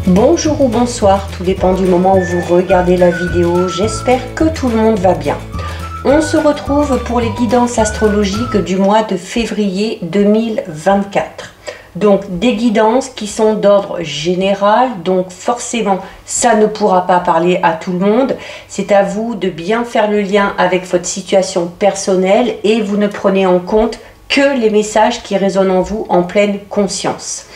Bonjour ou bonsoir, tout dépend du moment où vous regardez la vidéo. J'espère que tout le monde va bien. On se retrouve pour les guidances astrologiques du mois de février 2024. Donc des guidances qui sont d'ordre général, donc forcément ça ne pourra pas parler à tout le monde. C'est à vous de bien faire le lien avec votre situation personnelle et vous ne prenez en compte que les messages qui résonnent en vous en pleine conscience.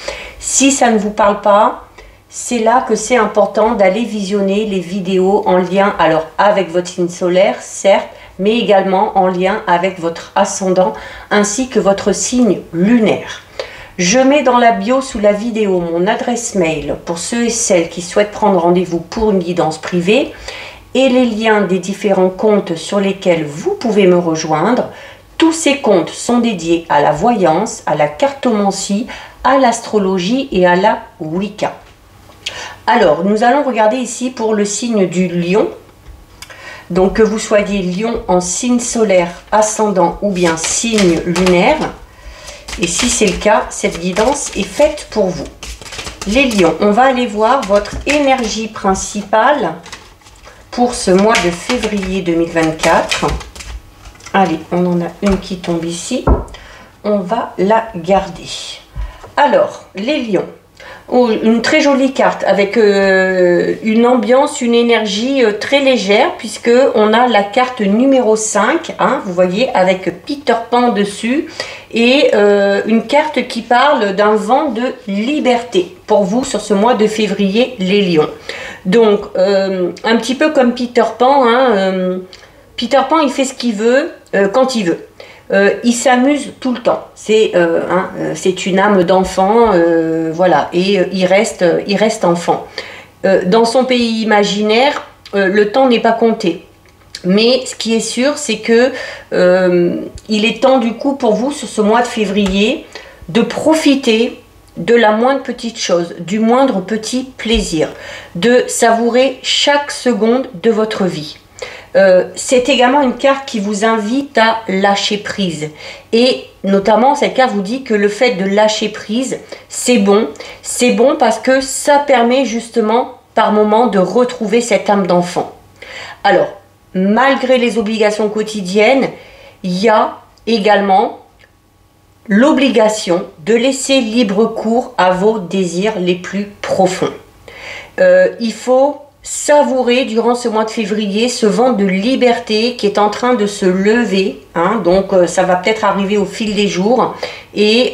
Si ça ne vous parle pas, c'est là que c'est important d'aller visionner les vidéos en lien alors avec votre signe solaire, certes, mais également en lien avec votre ascendant ainsi que votre signe lunaire. Je mets dans la bio sous la vidéo mon adresse mail pour ceux et celles qui souhaitent prendre rendez-vous pour une guidance privée et les liens des différents comptes sur lesquels vous pouvez me rejoindre. Tous ces comptes sont dédiés à la voyance, à la cartomancie, à l'astrologie et à la Wicca. Alors, nous allons regarder ici pour le signe du lion. Donc, que vous soyez lion en signe solaire, ascendant ou bien signe lunaire. Et si c'est le cas, cette guidance est faite pour vous. Les lions, on va aller voir votre énergie principale pour ce mois de février 2024. Allez, on en a une qui tombe ici. On va la garder. Alors, les lions. Une très jolie carte avec une ambiance, une énergie très légère puisque on a la carte numéro 5, hein, vous voyez, avec Peter Pan dessus et une carte qui parle d'un vent de liberté pour vous sur ce mois de février, les lions. Donc, un petit peu comme Peter Pan, hein, Peter Pan il fait ce qu'il veut quand il veut. Il s'amuse tout le temps, c'est une âme d'enfant, voilà, et il reste enfant. Dans son pays imaginaire, le temps n'est pas compté. Mais ce qui est sûr, c'est que il est temps du coup pour vous, sur ce mois de février, de profiter de la moindre petite chose, du moindre petit plaisir, de savourer chaque seconde de votre vie. C'est également une carte qui vous invite à lâcher prise et notamment cette carte vous dit que le fait de lâcher prise c'est bon parce que ça permet justement par moment de retrouver cette âme d'enfant. Alors malgré les obligations quotidiennes, il y a également l'obligation de laisser libre cours à vos désirs les plus profonds. Il faut savourer durant ce mois de février ce vent de liberté qui est en train de se lever, hein, donc ça va peut-être arriver au fil des jours et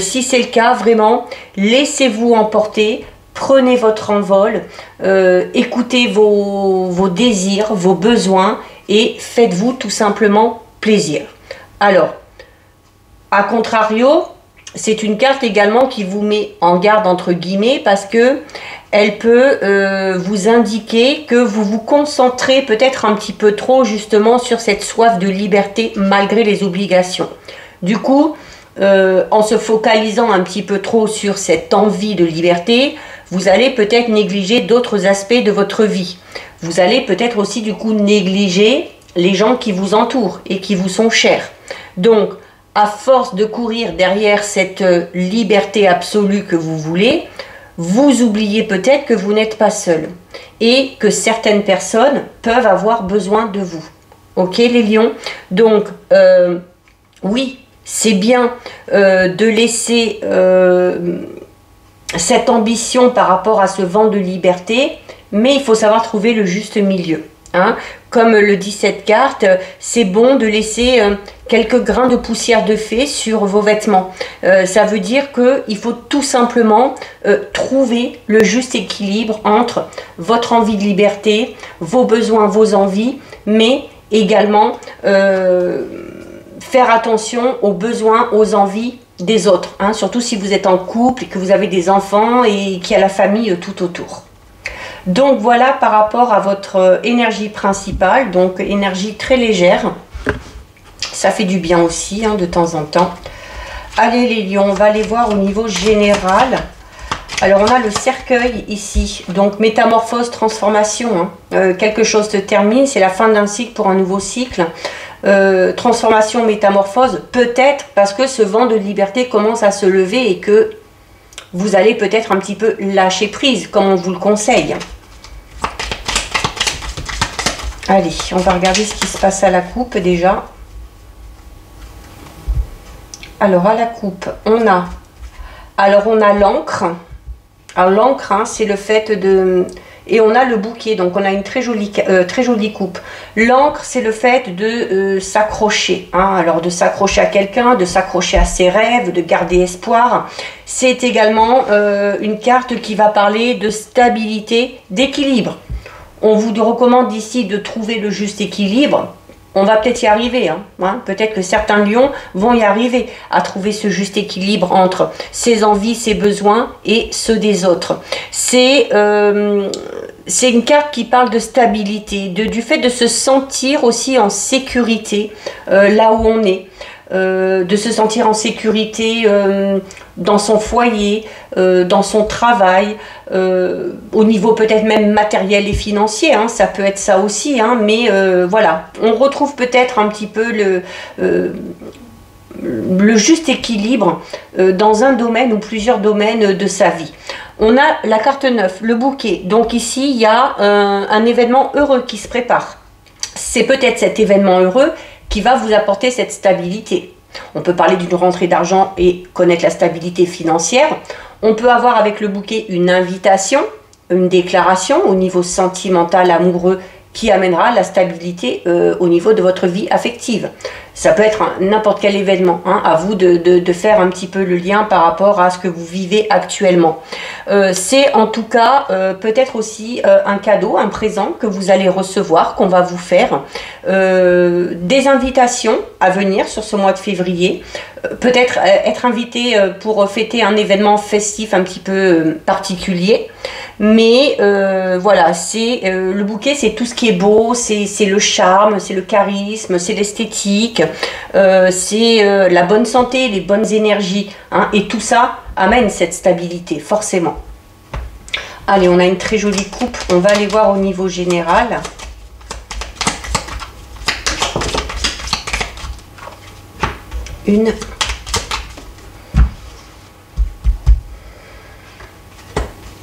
si c'est le cas, vraiment laissez-vous emporter, prenez votre envol, écoutez vos désirs, vos besoins et faites-vous tout simplement plaisir. Alors, à contrario, c'est une carte également qui vous met en garde entre guillemets parce que elle peut vous indiquer que vous vous concentrez peut-être un petit peu trop justement sur cette soif de liberté malgré les obligations. Du coup, en se focalisant un petit peu trop sur cette envie de liberté, vous allez peut-être négliger d'autres aspects de votre vie. Vous allez peut-être aussi du coup négliger les gens qui vous entourent et qui vous sont chers. Donc, à force de courir derrière cette liberté absolue que vous voulez, vous oubliez peut-être que vous n'êtes pas seul et que certaines personnes peuvent avoir besoin de vous. Ok les lions? Donc, oui, c'est bien de laisser cette ambition par rapport à ce vent de liberté, mais il faut savoir trouver le juste milieu. Hein. Comme le dit cette carte, c'est bon de laisser quelques grains de poussière de fée sur vos vêtements. Ça veut dire qu'il faut tout simplement trouver le juste équilibre entre votre envie de liberté, vos besoins, vos envies, mais également faire attention aux besoins, aux envies des autres. Hein, surtout si vous êtes en couple et que vous avez des enfants et qu'il y a la famille tout autour. Donc voilà par rapport à votre énergie principale, donc énergie très légère. Ça fait du bien aussi hein, de temps en temps. Allez les lions, on va aller voir au niveau général. Alors on a le cercueil ici, donc métamorphose, transformation. Hein. Quelque chose se termine, c'est la fin d'un cycle pour un nouveau cycle. Transformation, métamorphose, peut-être parce que ce vent de liberté commence à se lever et que vous allez peut-être un petit peu lâcher prise, comme on vous le conseille. Allez, on va regarder ce qui se passe à la coupe déjà. Alors, à la coupe, on a l'encre. Alors, l'encre, hein, c'est le fait de... Et on a le bouquet, donc on a une très jolie coupe. L'encre, c'est le fait de s'accrocher. Hein, alors, de s'accrocher à quelqu'un, de s'accrocher à ses rêves, de garder espoir. C'est également une carte qui va parler de stabilité, d'équilibre. On vous recommande ici de trouver le juste équilibre. On va peut-être y arriver, hein. Peut-être que certains lions vont y arriver à trouver ce juste équilibre entre ses envies, ses besoins et ceux des autres. C'est une carte qui parle de stabilité, du fait de se sentir aussi en sécurité là où on est. De se sentir en sécurité dans son foyer, dans son travail, au niveau peut-être même matériel et financier, hein, ça peut être ça aussi, hein, mais voilà, on retrouve peut-être un petit peu le juste équilibre dans un domaine ou plusieurs domaines de sa vie. On a la carte 9, le bouquet, donc ici il y a un événement heureux qui se prépare. C'est peut-être cet événement heureux qui va vous apporter cette stabilité. On peut parler d'une rentrée d'argent et connaître la stabilité financière. On peut avoir avec le bouquet une invitation, une déclaration au niveau sentimental, amoureux, qui amènera la stabilité au niveau de votre vie affective. Ça peut être n'importe quel événement, hein, à vous de faire un petit peu le lien par rapport à ce que vous vivez actuellement. C'est en tout cas peut-être aussi un cadeau, un présent que vous allez recevoir, qu'on va vous faire. Des invitations à venir sur ce mois de février. Peut-être être invité pour fêter un événement festif un petit peu particulier. Mais voilà, c'est le bouquet, c'est tout ce qui est beau, c'est le charme, c'est le charisme, c'est l'esthétique, c'est la bonne santé, les bonnes énergies, hein, et tout ça amène cette stabilité, forcément. Allez, on a une très jolie coupe, on va aller voir au niveau général. Une,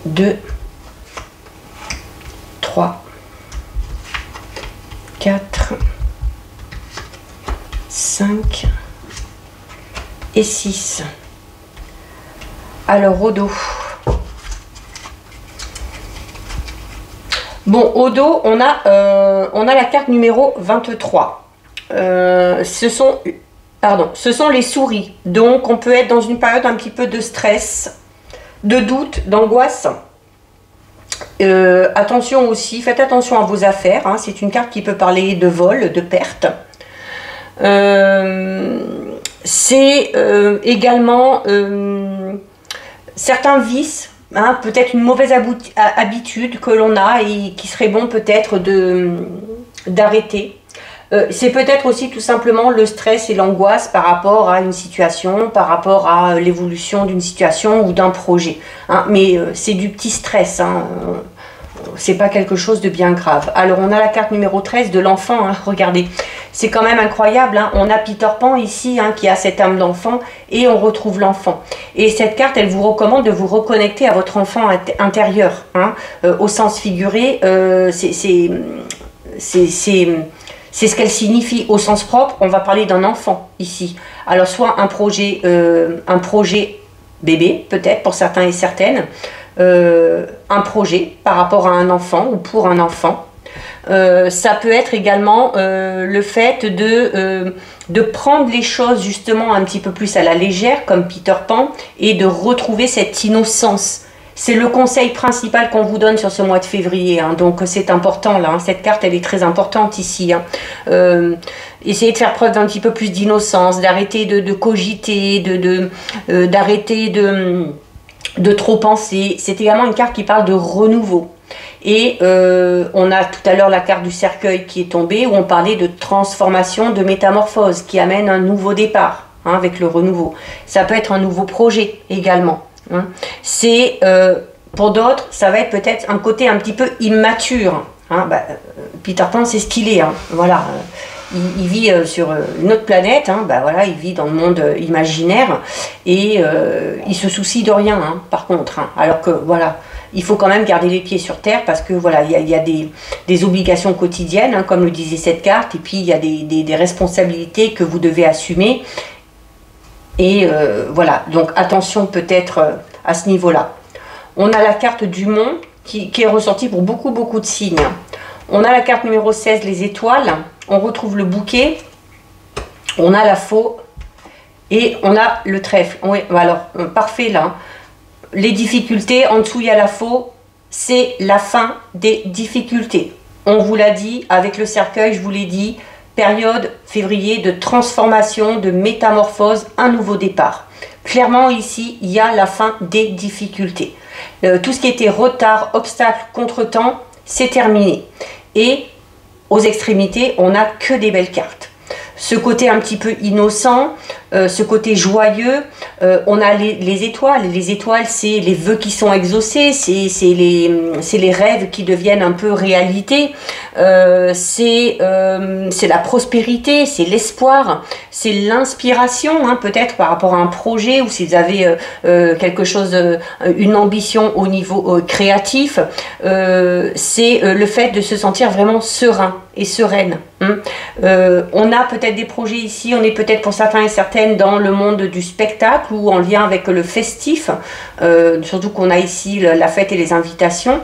deux, 3, 4, 5 et 6. Alors, au dos. Bon, au dos, on a la carte numéro 23. Ce sont les souris. Donc, on peut être dans une période un petit peu de stress, de doute, d'angoisse. Attention aussi, faites attention à vos affaires, hein, c'est une carte qui peut parler de vol, de perte. C'est également certains vices, hein, peut-être une mauvaise habitude que l'on a et qui serait bon peut-être d'arrêter. C'est peut-être aussi tout simplement le stress et l'angoisse par rapport à une situation, par rapport à l'évolution d'une situation ou d'un projet. Hein. Mais c'est du petit stress, hein. C'est pas quelque chose de bien grave. Alors on a la carte numéro 13 de l'enfant, hein. Regardez, c'est quand même incroyable, hein. On a Peter Pan ici, hein, qui a cette âme d'enfant et on retrouve l'enfant. Et cette carte, elle vous recommande de vous reconnecter à votre enfant intérieur, hein. Au sens figuré, c'est ce qu'elle signifie. Au sens propre, on va parler d'un enfant ici. Alors soit un projet bébé, peut-être pour certains et certaines, un projet par rapport à un enfant ou pour un enfant. Ça peut être également le fait de prendre les choses justement un petit peu plus à la légère, comme Peter Pan, et de retrouver cette innocence. C'est le conseil principal qu'on vous donne sur ce mois de février, hein. Donc c'est important là, hein. Cette carte elle est très importante ici, hein. Essayez de faire preuve d'un petit peu plus d'innocence, d'arrêter de cogiter, d'arrêter de trop penser. C'est également une carte qui parle de renouveau. Et on a tout à l'heure la carte du cercueil qui est tombée, où on parlait de transformation, de métamorphose, qui amène un nouveau départ, hein, avec le renouveau. Ça peut être un nouveau projet également. Hein. C'est pour d'autres, ça va être peut-être un côté un petit peu immature. Hein. Peter Pan, c'est ce qu'il est. Hein. Voilà. il vit sur une autre planète, hein, bah voilà, il vit dans le monde imaginaire et il se soucie de rien, hein, par contre. Hein, alors que voilà, il faut quand même garder les pieds sur terre parce que voilà, il y a des obligations quotidiennes, hein, comme le disait cette carte, et puis il y a des responsabilités que vous devez assumer. Et voilà, donc attention peut-être à ce niveau-là. On a la carte du monde qui est ressortie pour beaucoup de signes. On a la carte numéro 16, les étoiles. On retrouve le bouquet. On a la faux. Et on a le trèfle. Oui, alors, parfait là. Les difficultés, en dessous il y a la faux. C'est la fin des difficultés. On vous l'a dit, avec le cercueil, je vous l'ai dit. Période février de transformation, de métamorphose, un nouveau départ. Clairement ici, il y a la fin des difficultés. Tout ce qui était retard, obstacle, contretemps, c'est terminé. Et aux extrémités, on n'a que des belles cartes. Ce côté un petit peu innocent, ce côté joyeux, on a les étoiles. Les étoiles, c'est les vœux qui sont exaucés, c'est les rêves qui deviennent un peu réalité, c'est la prospérité, c'est l'espoir, c'est l'inspiration, hein, peut-être par rapport à un projet ou si vous avez quelque chose, une ambition au niveau créatif, c'est le fait de se sentir vraiment serein et sereine. Hein. On a peut-être des projets ici, on est peut-être pour certains et certaines dans le monde du spectacle ou en lien avec le festif, surtout qu'on a ici la fête et les invitations.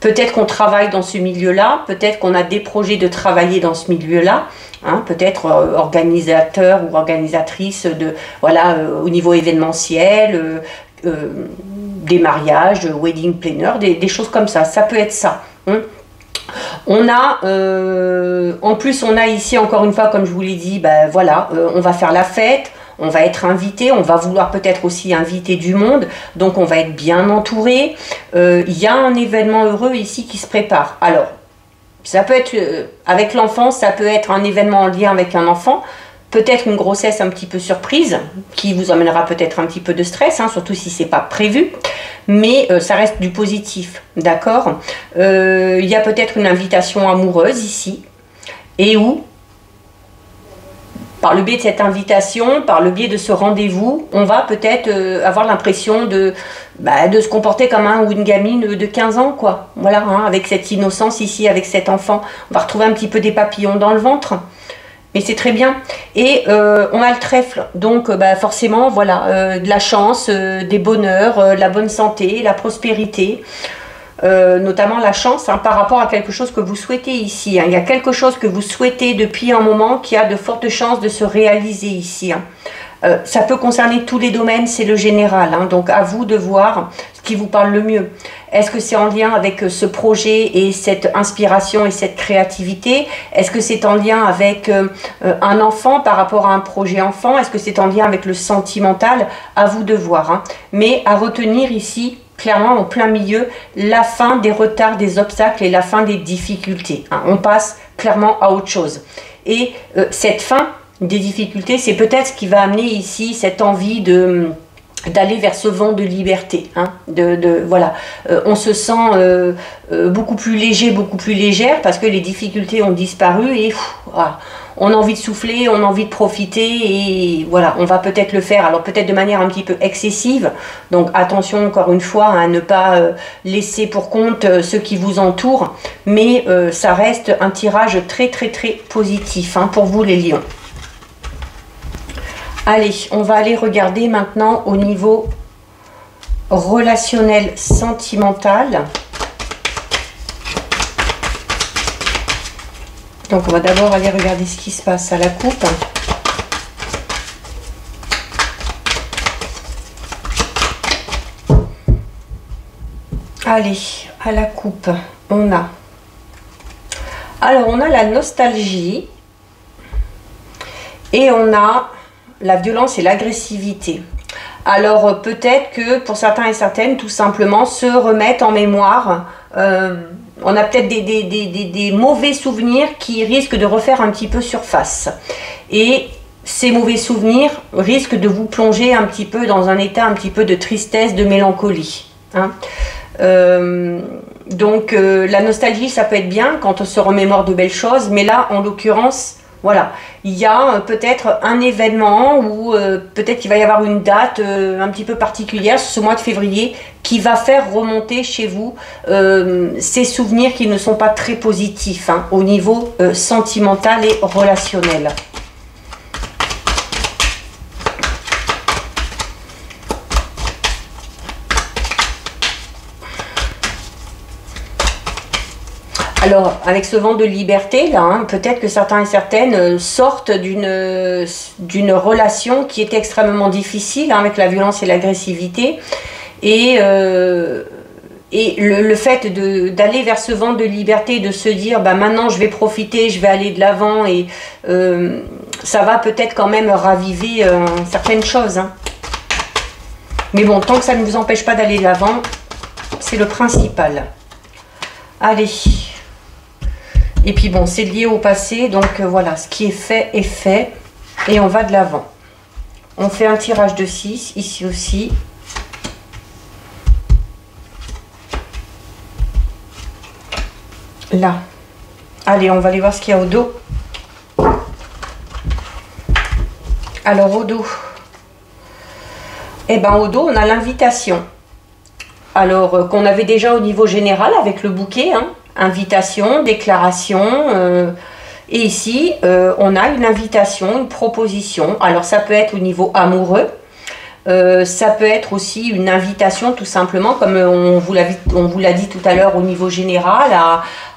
Peut-être qu'on travaille dans ce milieu-là, peut-être qu'on a des projets de travailler dans ce milieu-là, hein, peut-être organisateur ou organisatrice de, voilà, au niveau événementiel, des mariages, wedding planner, des choses comme ça peut être ça. Hein. On a, en plus on a ici encore une fois, comme je vous l'ai dit, ben voilà, on va faire la fête, on va être invité, on va vouloir peut-être aussi inviter du monde, donc on va être bien entouré. Il y a un événement heureux ici qui se prépare. Alors, ça peut être, avec l'enfant, ça peut être un événement en lien avec un enfant, peut-être une grossesse un petit peu surprise, qui vous emmènera peut-être un petit peu de stress, hein, surtout si c'est pas prévu, mais ça reste du positif, d'accord. Il y a peut-être une invitation amoureuse ici, et où, par le biais de cette invitation, par le biais de ce rendez-vous, on va peut-être avoir l'impression de se comporter comme un ou une gamine de 15 ans, quoi. Voilà, hein, avec cette innocence ici, avec cet enfant. On va retrouver un petit peu des papillons dans le ventre. Mais c'est très bien. Et on a le trèfle. Donc, forcément, voilà, de la chance, des bonheurs, la bonne santé, la prospérité. Notamment la chance, hein, par rapport à quelque chose que vous souhaitez ici. Hein. Il y a quelque chose que vous souhaitez depuis un moment qui a de fortes chances de se réaliser ici. Hein. Ça peut concerner tous les domaines, c'est le général. Hein. Donc à vous de voir ce qui vous parle le mieux. Est-ce que c'est en lien avec ce projet et cette inspiration et cette créativité? Est-ce que c'est en lien avec un enfant par rapport à un projet enfant? Est-ce que c'est en lien avec le sentimental? À vous de voir. Hein. Mais à retenir ici, clairement en plein milieu, la fin des retards, des obstacles et la fin des difficultés. Hein. On passe clairement à autre chose. Et cette fin des difficultés, c'est peut-être ce qui va amener ici cette envie d'aller vers ce vent de liberté. Hein, voilà. On se sent beaucoup plus léger, beaucoup plus légère parce que les difficultés ont disparu et voilà, on a envie de souffler, on a envie de profiter et voilà, on va peut-être le faire, alors peut-être de manière un petit peu excessive, donc attention encore une fois à ne pas laisser pour compte ceux qui vous entourent, mais ça reste un tirage très positif, hein, pour vous les lions. Allez, on va aller regarder maintenant au niveau relationnel sentimental. Donc on va d'abord aller regarder ce qui se passe à la coupe. Allez, à la coupe, on a... Alors on a la nostalgie et on a la violence et l'agressivité. Alors peut-être que pour certains et certaines, tout simplement se remettre en mémoire, on a peut-être des mauvais souvenirs qui risquent de refaire un petit peu surface. Et ces mauvais souvenirs risquent de vous plonger un petit peu dans un état un petit peu de tristesse, de mélancolie. Hein. Donc la nostalgie, ça peut être bien quand on se remémore de belles choses, mais là, en l'occurrence, Voilà, il y a peut-être un événement ou peut-être qu'il va y avoir une date un petit peu particulière ce mois de février qui va faire remonter chez vous ces souvenirs qui ne sont pas très positifs hein, au niveau sentimental et relationnel. Alors, avec ce vent de liberté, là, hein, peut-être que certains et certaines sortent d'une relation qui était extrêmement difficile, hein, avec la violence et l'agressivité. Et le fait d'aller vers ce vent de liberté, de se dire, bah, maintenant je vais profiter, je vais aller de l'avant, et ça va peut-être quand même raviver certaines choses. Hein. Mais bon, tant que ça ne vous empêche pas d'aller de l'avant, c'est le principal. Allez. Et puis bon, c'est lié au passé, donc voilà, ce qui est fait et on va de l'avant. On fait un tirage de 6, ici aussi. Là. Allez, on va aller voir ce qu'il y a au dos. Alors au dos, eh ben au dos, on a l'invitation. Alors qu'on avait déjà au niveau général avec le bouquet, hein. Invitation, déclaration, et ici on a une invitation, une proposition. Alors ça peut être au niveau amoureux, ça peut être aussi une invitation tout simplement, comme on vous l'a dit tout à l'heure au niveau général,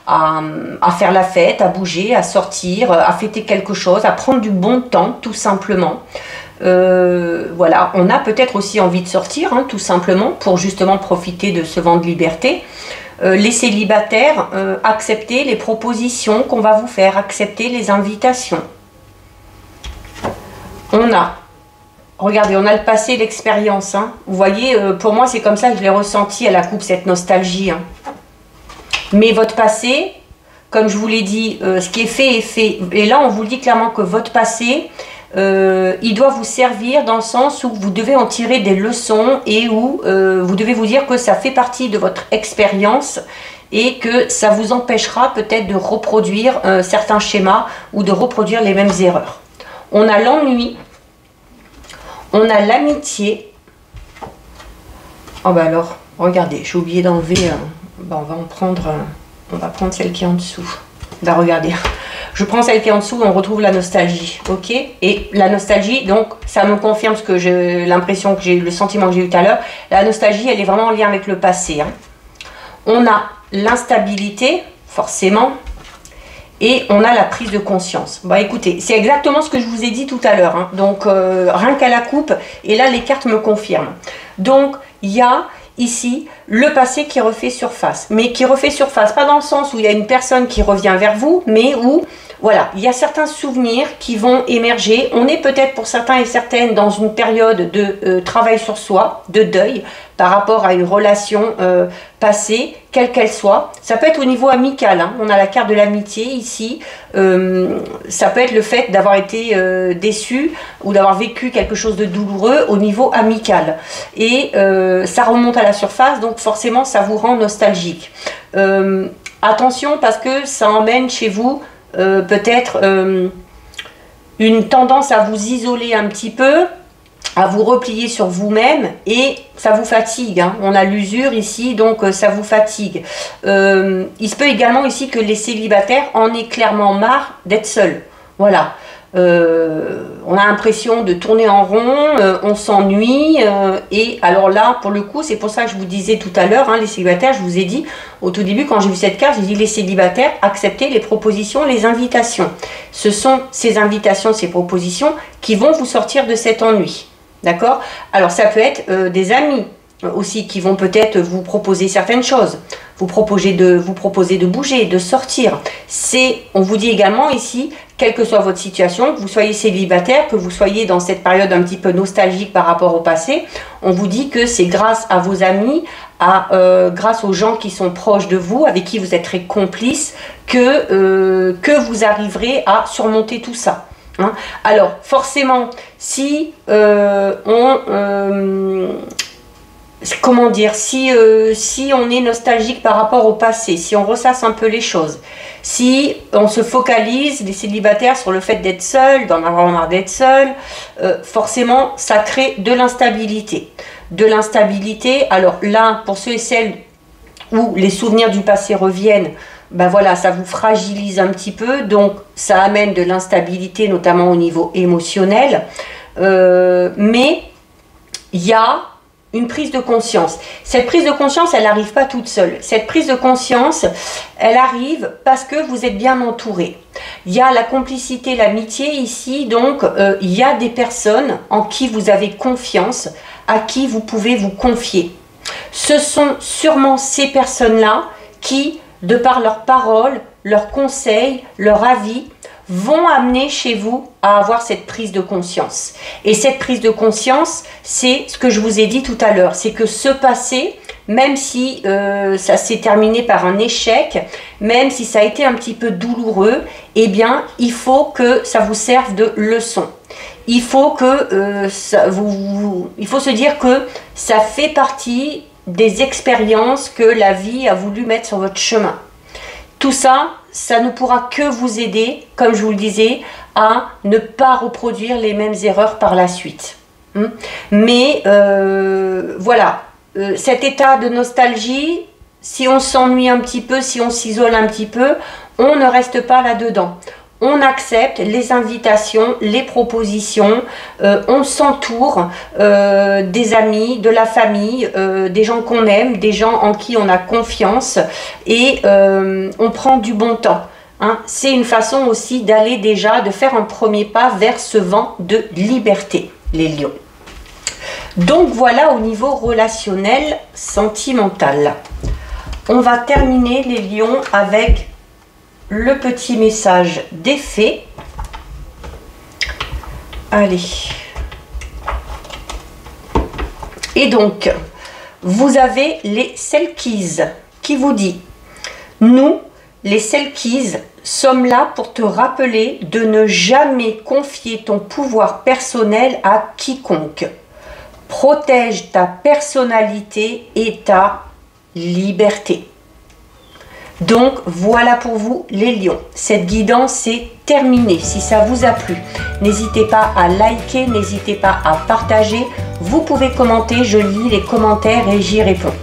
à faire la fête, à bouger, à sortir, à fêter quelque chose, à prendre du bon temps tout simplement. Voilà, on a peut-être aussi envie de sortir, hein, tout simplement, pour justement profiter de ce vent de liberté. Les célibataires, acceptez les propositions qu'on va vous faire, acceptez les invitations. On a, regardez, on a le passé, l'expérience. Hein. Vous voyez, pour moi, c'est comme ça que je l'ai ressenti à la coupe, cette nostalgie. Hein. Mais votre passé, comme je vous l'ai dit, ce qui est fait est fait. Et là, on vous dit clairement que votre passé, il doit vous servir dans le sens où vous devez en tirer des leçons et où vous devez vous dire que ça fait partie de votre expérience et que ça vous empêchera peut-être de reproduire certains schémas ou de reproduire les mêmes erreurs. On a l'ennui, on a l'amitié. Oh bah alors, regardez, j'ai oublié d'enlever, bah on va prendre celle qui est en dessous. Bah regardez. Je prends celle qui est en dessous, on retrouve la nostalgie, ok? Et la nostalgie, donc, ça me confirme ce que j'ai l'impression que j'ai eu, le sentiment que j'ai eu tout à l'heure. La nostalgie, elle est vraiment en lien avec le passé. Hein. On a l'instabilité, forcément, et on a la prise de conscience. Bah écoutez, c'est exactement ce que je vous ai dit tout à l'heure. Hein. Donc, rien qu'à la coupe, et là, les cartes me confirment. Donc, il y a ici le passé qui refait surface, mais qui refait surface pas dans le sens où il y a une personne qui revient vers vous, mais où voilà, il y a certains souvenirs qui vont émerger. On est peut-être pour certains et certaines dans une période de travail sur soi, de deuil par rapport à une relation passée, quelle qu'elle soit. Ça peut être au niveau amical, hein. On a la carte de l'amitié ici. Ça peut être le fait d'avoir été déçu ou d'avoir vécu quelque chose de douloureux au niveau amical. Et ça remonte à la surface, donc forcément ça vous rend nostalgique. Attention parce que ça emmène chez vous peut-être une tendance à vous isoler un petit peu, à vous replier sur vous-même et ça vous fatigue. Hein. On a l'usure ici, donc ça vous fatigue. Il se peut également ici que les célibataires en aient clairement marre d'être seuls. Voilà. On a l'impression de tourner en rond, on s'ennuie et alors là pour le coup c'est pour ça que je vous disais tout à l'heure, hein, les célibataires, je vous ai dit au tout début quand j'ai vu cette carte, j'ai dit les célibataires, acceptez les propositions, les invitations. Ce sont ces invitations, ces propositions qui vont vous sortir de cet ennui, d'accord? Alors ça peut être des amis aussi qui vont peut-être vous proposer certaines choses, vous proposer de bouger, de sortir. On vous dit également ici, quelle que soit votre situation, que vous soyez célibataire, que vous soyez dans cette période un petit peu nostalgique par rapport au passé, on vous dit que c'est grâce à vos amis, grâce aux gens qui sont proches de vous, avec qui vous êtes très complices, que vous arriverez à surmonter tout ça. Hein. Alors, forcément, si comment dire, si on est nostalgique par rapport au passé, si on ressasse un peu les choses, si on se focalise, les célibataires, sur le fait d'être seul, d'en avoir marre d'être seul, forcément, ça crée de l'instabilité. De l'instabilité, alors là, pour ceux et celles où les souvenirs du passé reviennent, ben voilà, ça vous fragilise un petit peu, donc ça amène de l'instabilité, notamment au niveau émotionnel, mais il y a une prise de conscience. Cette prise de conscience, elle n'arrive pas toute seule. Cette prise de conscience, elle arrive parce que vous êtes bien entouré. Il y a la complicité, l'amitié ici, donc il y a des personnes en qui vous avez confiance, à qui vous pouvez vous confier. Ce sont sûrement ces personnes-là qui, de par leurs paroles, leurs conseils, leur avis, vont amener chez vous à avoir cette prise de conscience. Et cette prise de conscience, c'est ce que je vous ai dit tout à l'heure, c'est que ce passé, même si ça s'est terminé par un échec, même si ça a été un petit peu douloureux, eh bien, il faut que ça vous serve de leçon. Il faut que il faut se dire que ça fait partie des expériences que la vie a voulu mettre sur votre chemin. Tout ça, ça ne pourra que vous aider, comme je vous le disais, à ne pas reproduire les mêmes erreurs par la suite. Mais voilà, cet état de nostalgie, si on s'ennuie un petit peu, si on s'isole un petit peu, on ne reste pas là-dedans. On accepte les invitations, les propositions, on s'entoure des amis, de la famille, des gens qu'on aime, des gens en qui on a confiance et on prend du bon temps. Hein. C'est une façon aussi d'aller déjà, de faire un premier pas vers ce vent de liberté, les lions. Donc voilà au niveau relationnel, sentimental. On va terminer les lions avec le petit message des fées. Allez. Et donc, vous avez les Selkies qui vous dit: nous, les Selkies, sommes là pour te rappeler de ne jamais confier ton pouvoir personnel à quiconque. Protège ta personnalité et ta liberté. Donc voilà pour vous les lions. Cette guidance est terminée. Si ça vous a plu, n'hésitez pas à liker, n'hésitez pas à partager. Vous pouvez commenter, je lis les commentaires et j'y réponds.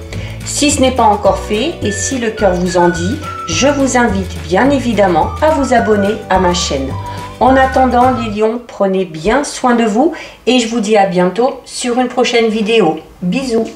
Si ce n'est pas encore fait et si le cœur vous en dit, je vous invite bien évidemment à vous abonner à ma chaîne. En attendant les lions, prenez bien soin de vous et je vous dis à bientôt sur une prochaine vidéo. Bisous.